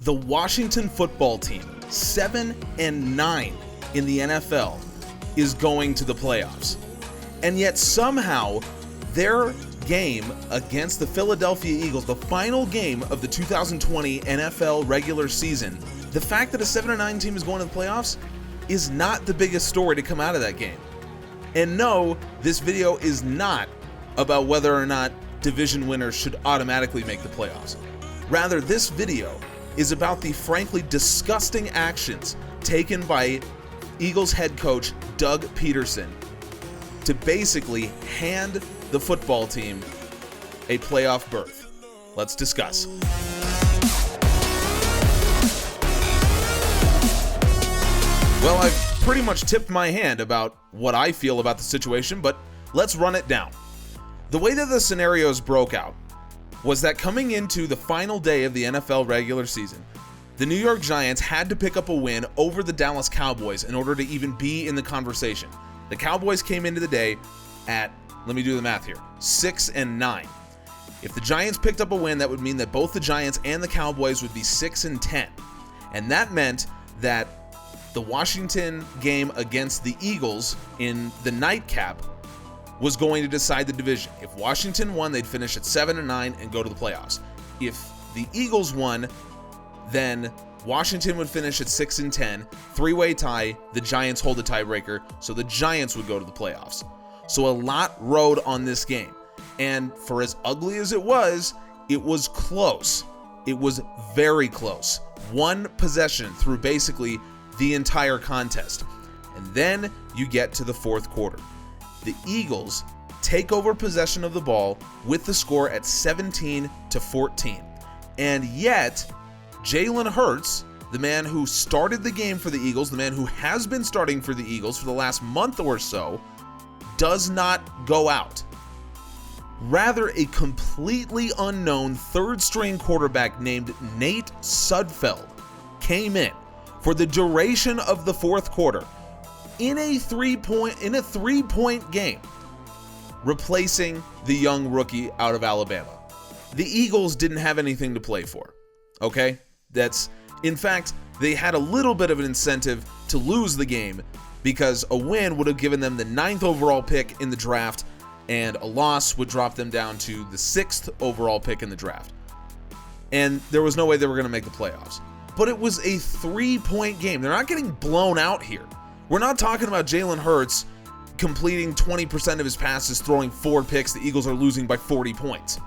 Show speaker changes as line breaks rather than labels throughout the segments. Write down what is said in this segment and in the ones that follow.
The Washington football team, 7-9 in the NFL, is going to the playoffs. And yet somehow their game against the Philadelphia Eagles, the final game of the 2020 NFL regular season, the fact that a 7-9 team is going to the playoffs is not the biggest story to come out of that game. And no, this video is not about whether or not division winners should automatically make the playoffs. Rather, this video is about the frankly disgusting actions taken by Eagles head coach Doug Pederson to basically hand the football team a playoff berth. Let's discuss. Well, I've pretty much tipped my hand about what I feel about the situation, but let's run it down. The way that the scenarios broke out was that coming into the final day of the NFL regular season, the New York Giants had to pick up a win over the Dallas Cowboys in order to even be in the conversation. The Cowboys came into the day at, let me do the math here, 6-9. If the Giants picked up a win, that would mean that both the Giants and the Cowboys would be 6-10. And that meant that the Washington game against the Eagles in the nightcap was going to decide the division. If Washington won, they'd finish at 7-9 and go to the playoffs. If the Eagles won, then Washington would finish at 6-10, three-way tie, the Giants hold the tiebreaker, so the Giants would go to the playoffs. So a lot rode on this game. And for as ugly as it was close. It was very close. One possession through basically the entire contest. And then you get to the fourth quarter. The Eagles take over possession of the ball with the score at 17-14. And yet, Jalen Hurts, the man who started the game for the Eagles, the man who has been starting for the Eagles for the last month or so, does not go out. Rather, a completely unknown third-string quarterback named Nate Sudfeld came in for the duration of the fourth quarter in a three-point game, replacing the young rookie out of Alabama. The Eagles didn't have anything to play for, okay? In fact, they had a little bit of an incentive to lose the game because a win would have given them the 9th overall pick in the draft, and a loss would drop them down to the 6th overall pick in the draft. And there was no way they were going to make the playoffs. But it was a 3-point game. They're not getting blown out here. We're not talking about Jalen Hurts completing 20% of his passes, throwing 4 picks. The Eagles are losing by 40 points.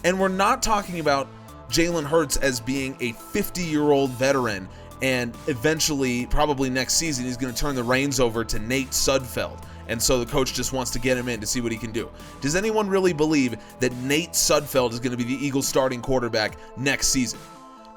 And we're not talking about Jalen Hurts as being a 50-year-old veteran and eventually, probably next season, he's going to turn the reins over to Nate Sudfeld. And so the coach just wants to get him in to see what he can do. Does anyone really believe that Nate Sudfeld is going to be the Eagles starting quarterback next season?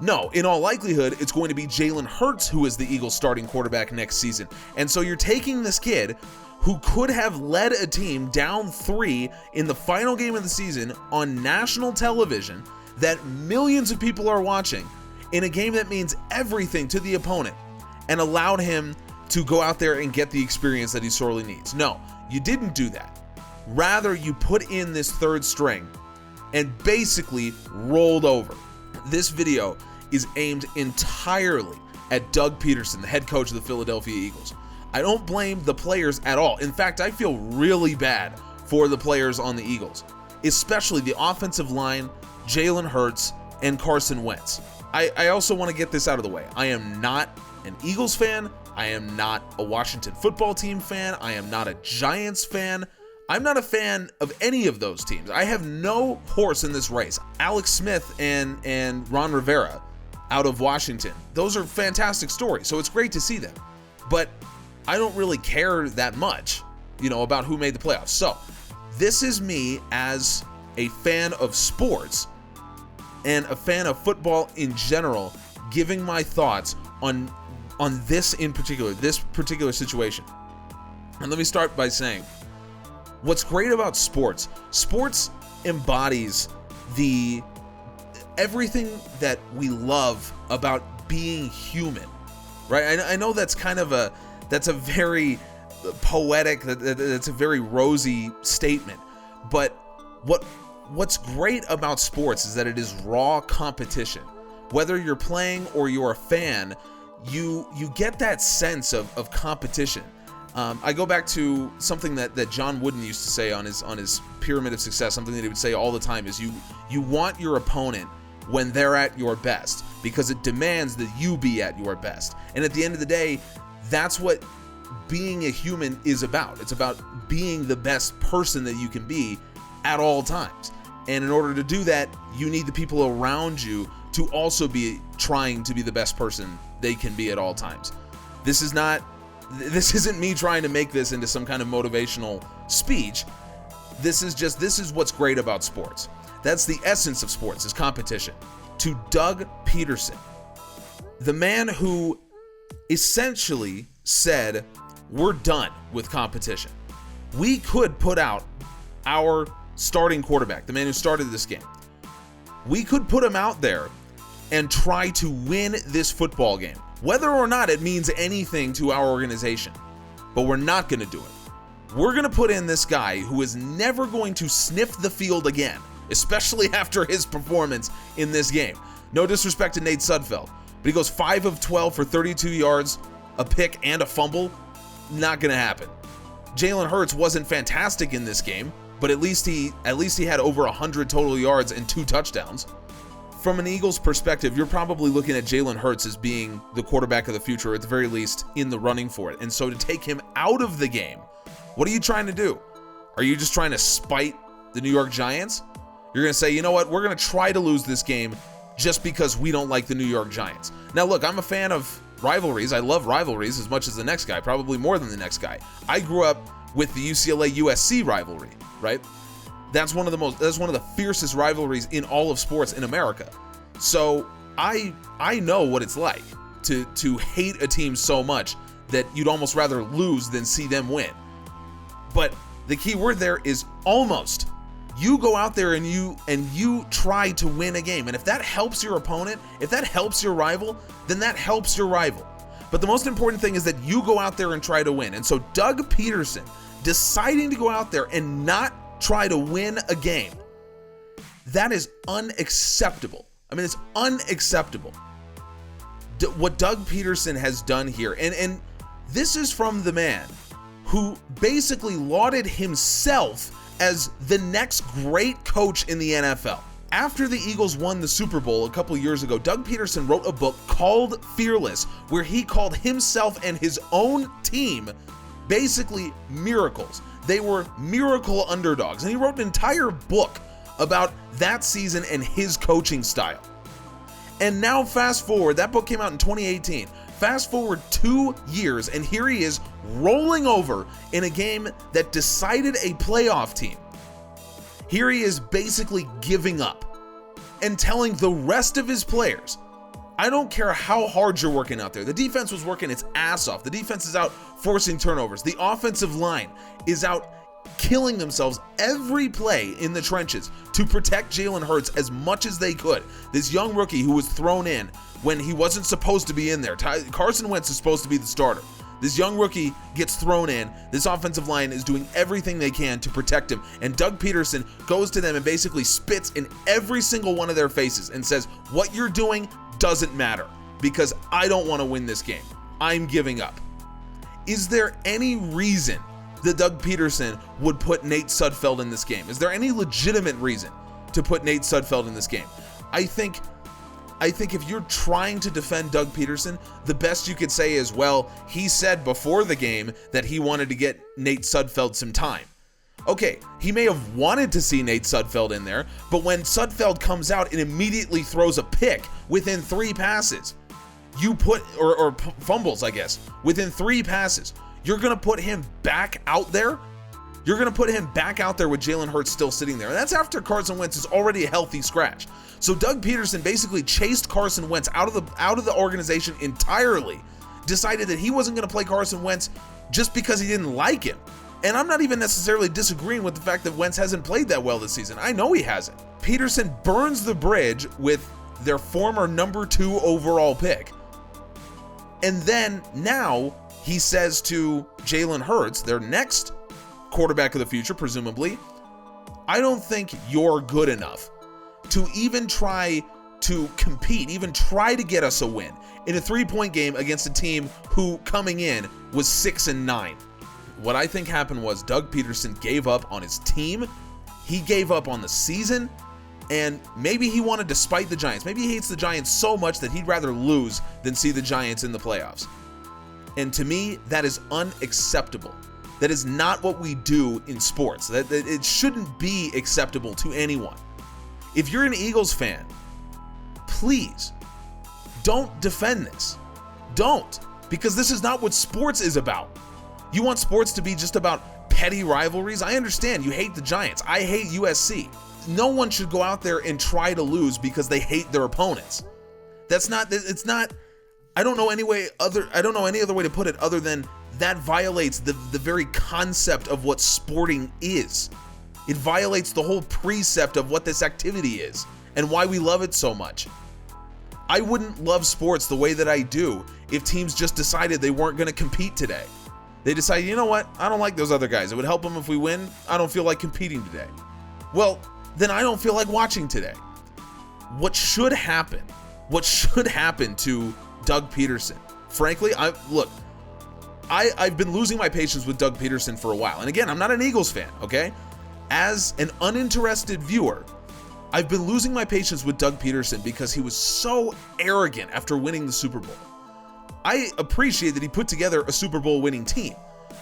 No, in all likelihood, it's going to be Jalen Hurts who is the Eagles starting quarterback next season. And so you're taking this kid who could have led a team down 3 in the final game of the season on national television that millions of people are watching in a game that means everything to the opponent, and allowed him to go out there and get the experience that he sorely needs. No, you didn't do that. Rather, you put in this third string and basically rolled over. This video is aimed entirely at Doug Pederson, the head coach of the Philadelphia Eagles. I don't blame the players at all. In fact, I feel really bad for the players on the Eagles, especially the offensive line, Jalen Hurts, and Carson Wentz. I also want to get this out of the way. I am not an Eagles fan. I am not a Washington football team fan. I am not a Giants fan. I'm not a fan of any of those teams. I have no horse in this race. Alex Smith and Ron Rivera out of Washington, those are fantastic stories, so it's great to see them. But I don't really care that much, about who made the playoffs. So this is me as a fan of sports and a fan of football in general, giving my thoughts on this in particular, this particular situation. And let me start by saying, what's great about sports embodies everything that we love about being human, right? I know that's that's a very poetic, that's a very rosy statement, but what's great about sports is that it is raw competition. whether you're playing or you're a fan, you get that sense of competition. I go back to something that John Wooden used to say on his pyramid of success. Something that he would say all the time is you want your opponent when they're at your best, because it demands that you be at your best. And at the end of the day, that's what being a human is about. It's about being the best person that you can be at all times. And in order to do that, you need the people around you to also be trying to be the best person they can be at all times. This isn't me trying to make this into some kind of motivational speech. This is what's great about sports. That's the essence of sports, is competition. To Doug Pederson, the man who essentially said, we're done with competition. We could put out our starting quarterback, the man who started this game. We could put him out there and try to win this football game, whether or not it means anything to our organization. But we're not going to do it. We're going to put in this guy who is never going to sniff the field again, especially after his performance in this game. No disrespect to Nate Sudfeld, but he goes 5 of 12 for 32 yards, a pick, and a fumble. Not going to happen. Jalen Hurts wasn't fantastic in this game, but at least he had over 100 total yards and 2 touchdowns. From an Eagles perspective, you're probably looking at Jalen Hurts as being the quarterback of the future, or at the very least in the running for it. And so to take him out of the game, what are you trying to do? Are you just trying to spite the New York Giants? You're going to say, you know what, we're going to try to lose this game just because we don't like the New York Giants. Now look, I'm a fan of rivalries. I love rivalries as much as the next guy, probably more than the next guy. I grew up with the UCLA-USC rivalry, right? That's one of the fiercest rivalries in all of sports in America. So I know what it's like to hate a team so much that you'd almost rather lose than see them win. But the key word there is almost. You go out there and you try to win a game. And if that helps your opponent, if that helps your rival, then that helps your rival. But the most important thing is that you go out there and try to win. And so Doug Pederson deciding to go out there and not try to win a game, that is unacceptable. I mean, it's unacceptable. What Doug Pederson has done here, and this is from the man who basically lauded himself as the next great coach in the NFL. After the Eagles won the Super Bowl a couple years ago, Doug Pederson wrote a book called Fearless, where he called himself and his own team basically miracles. They were miracle underdogs. And he wrote an entire book about that season and his coaching style. And now fast forward, that book came out in 2018. Fast forward 2 years, and here he is rolling over in a game that decided a playoff team. Here he is basically giving up and telling the rest of his players, I don't care how hard you're working out there. The defense was working its ass off. The defense is out forcing turnovers. The offensive line is out killing themselves every play in the trenches to protect Jalen Hurts as much as they could. This young rookie who was thrown in when he wasn't supposed to be in there. Carson Wentz is supposed to be the starter. This young rookie gets thrown in. This offensive line is doing everything they can to protect him. And Doug Pederson goes to them and basically spits in every single one of their faces and says, what you're doing doesn't matter because I don't want to win this game. I'm giving up. Is there any reason that Doug Pederson would put Nate Sudfeld in this game? Is there any legitimate reason to put Nate Sudfeld in this game? I think if you're trying to defend Doug Pederson, the best you could say is, well, he said before the game that he wanted to get Nate Sudfeld some time. Okay, he may have wanted to see Nate Sudfeld in there, but when Sudfeld comes out and immediately throws a pick within 3 passes, or fumbles, I guess, within 3 passes, you're going to put him back out there? You're going to put him back out there with Jalen Hurts still sitting there. And that's after Carson Wentz is already a healthy scratch. So Doug Pederson basically chased Carson Wentz out of the organization entirely, decided that he wasn't going to play Carson Wentz just because he didn't like him. And I'm not even necessarily disagreeing with the fact that Wentz hasn't played that well this season. I know he hasn't. Pederson burns the bridge with their former number 2 overall pick. And then now he says to Jalen Hurts, their next quarterback of the future, presumably, I don't think you're good enough to even try to compete, even try to get us a win in a 3-point game against a team who coming in was 6-9. What I think happened was Doug Pederson gave up on his team. He gave up on the season, and maybe he wanted to spite the Giants. Maybe he hates the Giants so much that he'd rather lose than see the Giants in the playoffs. And to me, that is unacceptable. That is not what we do in sports. That it shouldn't be acceptable to anyone. If you're an Eagles fan, please don't defend this. Don't, because this is not what sports is about. You want sports to be just about petty rivalries? I understand you hate the Giants. I hate USC. No one should go out there and try to lose because they hate their opponents. It's not, I don't know any other way to put it other than that violates the very concept of what sporting is. It violates the whole precept of what this activity is and why we love it so much. I wouldn't love sports the way that I do if teams just decided they weren't going to compete today. They decided, you know what? I don't like those other guys. It would help them if we win. I don't feel like competing today. Well, then I don't feel like watching today. What should happen to Doug Pederson? Frankly, I've been losing my patience with Doug Pederson for a while. And again, I'm not an Eagles fan, okay? As an uninterested viewer, I've been losing my patience with Doug Pederson because he was so arrogant after winning the Super Bowl. I appreciate that he put together a Super Bowl winning team,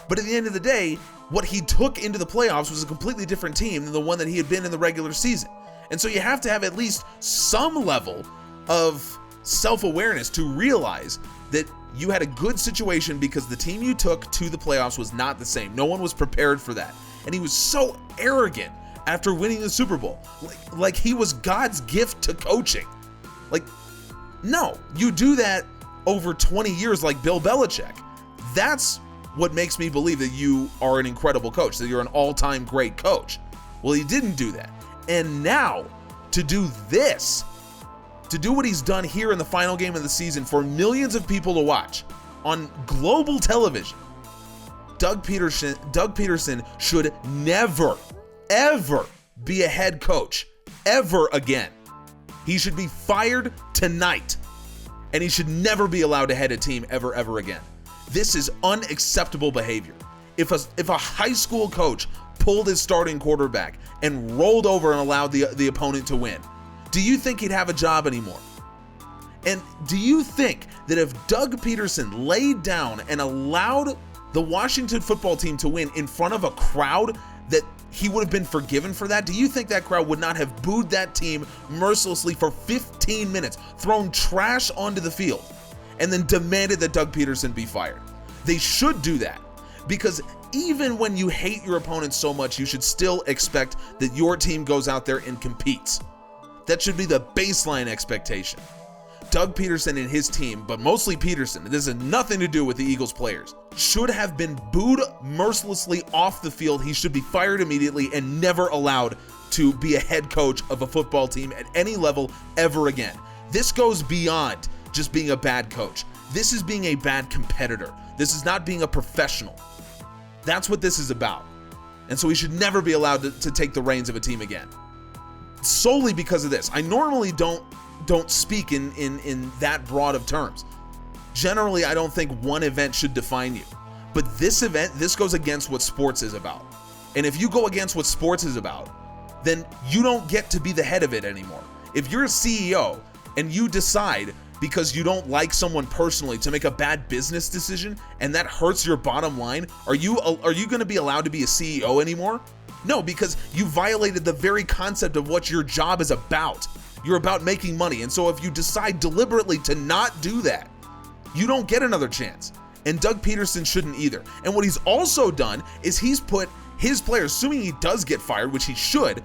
but at the end of the day, what he took into the playoffs was a completely different team than the one that he had been in the regular season. And so you have to have at least some level of self-awareness to realize that you had a good situation because the team you took to the playoffs was not the same. No one was prepared for that. And he was so arrogant after winning the Super Bowl. Like he was God's gift to coaching. Like, no, you do that over 20 years like Bill Belichick. That's what makes me believe that you are an incredible coach, that you're an all-time great coach. Well, he didn't do that. And now, to do this, to do what he's done here in the final game of the season for millions of people to watch on global television, Doug Pederson should never, ever be a head coach ever again. He should be fired tonight, and he should never be allowed to head a team ever again. This is unacceptable behavior. If a high school coach pulled his starting quarterback and rolled over and allowed the opponent to win, do you think he'd have a job anymore? And do you think that if Doug Pederson laid down and allowed the Washington football team to win in front of a crowd, that he would have been forgiven for that? Do you think that crowd would not have booed that team mercilessly for 15 minutes, thrown trash onto the field, and then demanded that Doug Pederson be fired? They should do that, because even when you hate your opponent so much, you should still expect that your team goes out there and competes. That should be the baseline expectation. Doug Pederson and his team, but mostly Pederson, this has nothing to do with the Eagles players, should have been booed mercilessly off the field. He should be fired immediately and never allowed to be a head coach of a football team at any level ever again. This goes beyond just being a bad coach. This is being a bad competitor. This is not being a professional. That's what this is about. And so he should never be allowed to take the reins of a team again. Solely because of this. I normally don't speak in that broad of terms. Generally, I don't think one event should define you. But this event, this goes against what sports is about. And if you go against what sports is about, then you don't get to be the head of it anymore. If you're a CEO and you decide because you don't like someone personally to make a bad business decision and that hurts your bottom line, are you going to be allowed to be a CEO anymore? No, because you violated the very concept of what your job is about. You're about making money. And so if you decide deliberately to not do that, you don't get another chance. And Doug Pederson shouldn't either. And what he's also done is he's put his players, assuming he does get fired, which he should,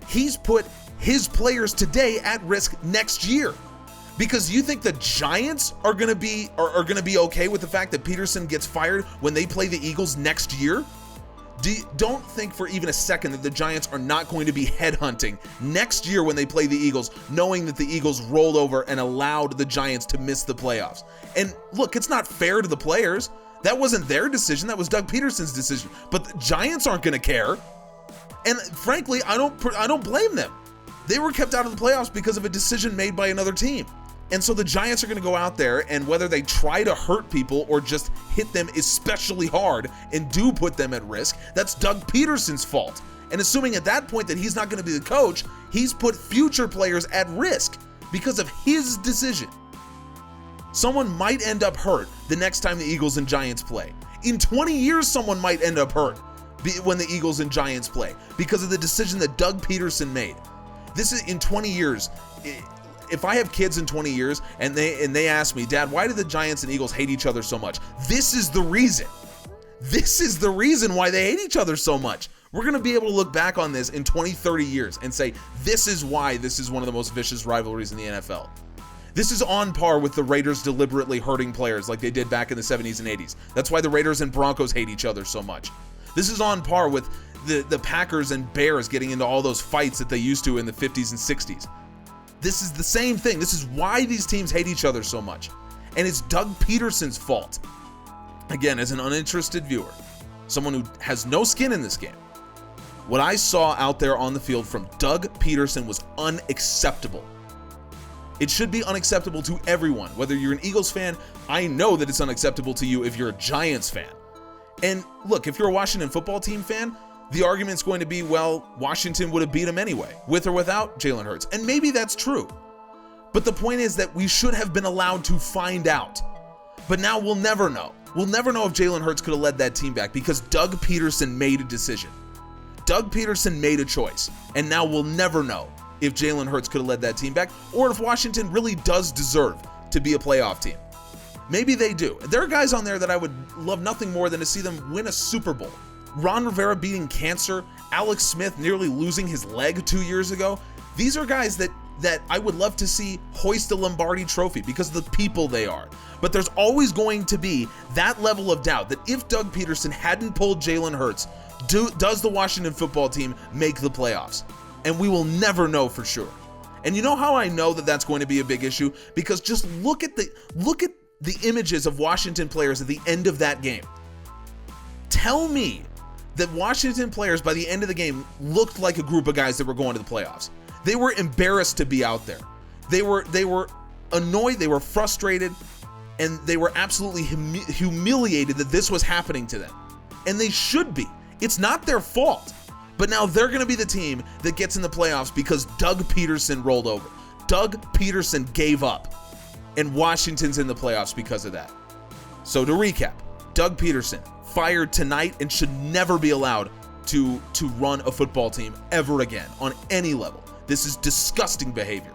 he's put his players today at risk next year. Because you think the Giants are going to be okay with the fact that Pederson gets fired when they play the Eagles next year? Don't think for even a second that the Giants are not going to be headhunting next year when they play the Eagles, knowing that the Eagles rolled over and allowed the Giants to miss the playoffs. And look, it's not fair to the players. That wasn't their decision. That was Doug Pederson's decision. But the Giants aren't going to care. And frankly, I don't blame them. They were kept out of the playoffs because of a decision made by another team. And so the Giants are going to go out there, and whether they try to hurt people or just hit them especially hard and do put them at risk, that's Doug Pederson's fault. And assuming at that point that he's not going to be the coach, he's put future players at risk because of his decision. Someone might end up hurt the next time the Eagles and Giants play. In 20 years, someone might end up hurt when the Eagles and Giants play because of the decision that Doug Pederson made. This is in 20 years. If I have kids in 20 years and they ask me, Dad, why do the Giants and Eagles hate each other so much? This is the reason. This is the reason why they hate each other so much. We're going to be able to look back on this in 20, 30 years and say, this is why this is one of the most vicious rivalries in the NFL. This is on par with the Raiders deliberately hurting players like they did back in the 70s and 80s. That's why the Raiders and Broncos hate each other so much. This is on par with the Packers and Bears getting into all those fights that they used to in the 50s and 60s. This is the same thing. This is why these teams hate each other so much. And it's Doug Pederson's fault. Again, as an uninterested viewer, someone who has no skin in this game, what I saw out there on the field from Doug Pederson was unacceptable. It should be unacceptable to everyone. Whether you're an Eagles fan, I know that it's unacceptable to you if you're a Giants fan. And look, if you're a Washington football team fan, the argument's going to be, well, Washington would have beat him anyway, with or without Jalen Hurts. And maybe that's true. But the point is that we should have been allowed to find out. But now we'll never know. We'll never know if Jalen Hurts could have led that team back because Doug Pederson made a decision. Doug Pederson made a choice. And now we'll never know if Jalen Hurts could have led that team back or if Washington really does deserve to be a playoff team. Maybe they do. There are guys on there that I would love nothing more than to see them win a Super Bowl. Ron Rivera beating cancer, Alex Smith nearly losing his leg 2 years ago. These are guys that I would love to see hoist a Lombardi trophy because of the people they are. But there's always going to be that level of doubt that if Doug Pederson hadn't pulled Jalen Hurts, does the Washington football team make the playoffs? And we will never know for sure. And you know how I know that that's going to be a big issue? Because just look at the images of Washington players at the end of that game. Tell me that Washington players by the end of the game looked like a group of guys that were going to the playoffs. They were embarrassed to be out there. They were annoyed, they were frustrated, and they were absolutely humiliated that this was happening to them. And they should be. It's not their fault. But now they're going to be the team that gets in the playoffs because Doug Pederson rolled over. Doug Pederson gave up. And Washington's in the playoffs because of that. So to recap, Doug Pederson fired tonight and should never be allowed to run a football team ever again on any level. This is disgusting behavior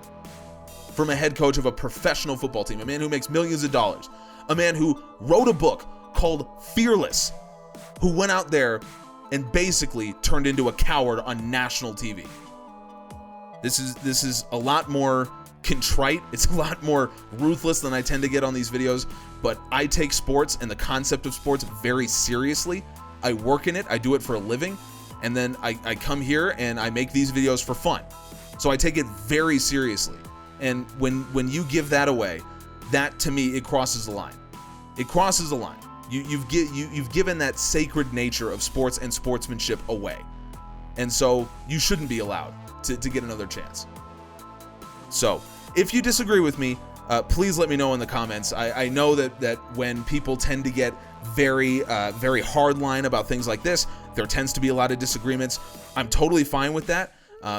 from a head coach of a professional football team, a man who makes millions of dollars, a man who wrote a book called Fearless, who went out there and basically turned into a coward on national TV. This is a lot more contrite. It's a lot more ruthless than I tend to get on these videos, but I take sports and the concept of sports very seriously. I work in it. I do it for a living. And then I come here and I make these videos for fun. So I take it very seriously. And when you give that away, that to me, it crosses the line. It crosses the line. You've given that sacred nature of sports and sportsmanship away. And so you shouldn't be allowed to get another chance. So if you disagree with me, please let me know in the comments. I know that when people tend to get very hard line about things like this, there tends to be a lot of disagreements. I'm totally fine with that.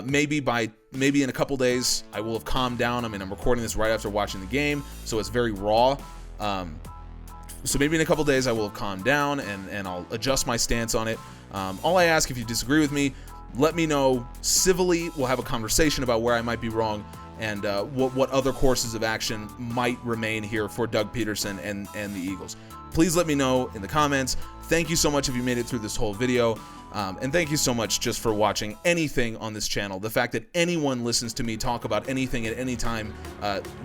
Maybe in a couple days I will have calmed down. I mean, I'm recording this right after watching the game, so it's very raw. So maybe in a couple days I will have calmed down and I'll adjust my stance on it. All I ask, if you disagree with me, let me know civilly. We'll have a conversation about where I might be wrong and what other courses of action might remain here for Doug Pederson and the Eagles. Please let me know in the comments. Thank you so much if you made it through this whole video. And thank you so much just for watching anything on this channel. The fact that anyone listens to me talk about anything at any time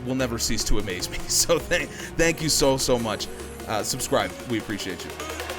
will never cease to amaze me. So thank you so much. Subscribe. We appreciate you.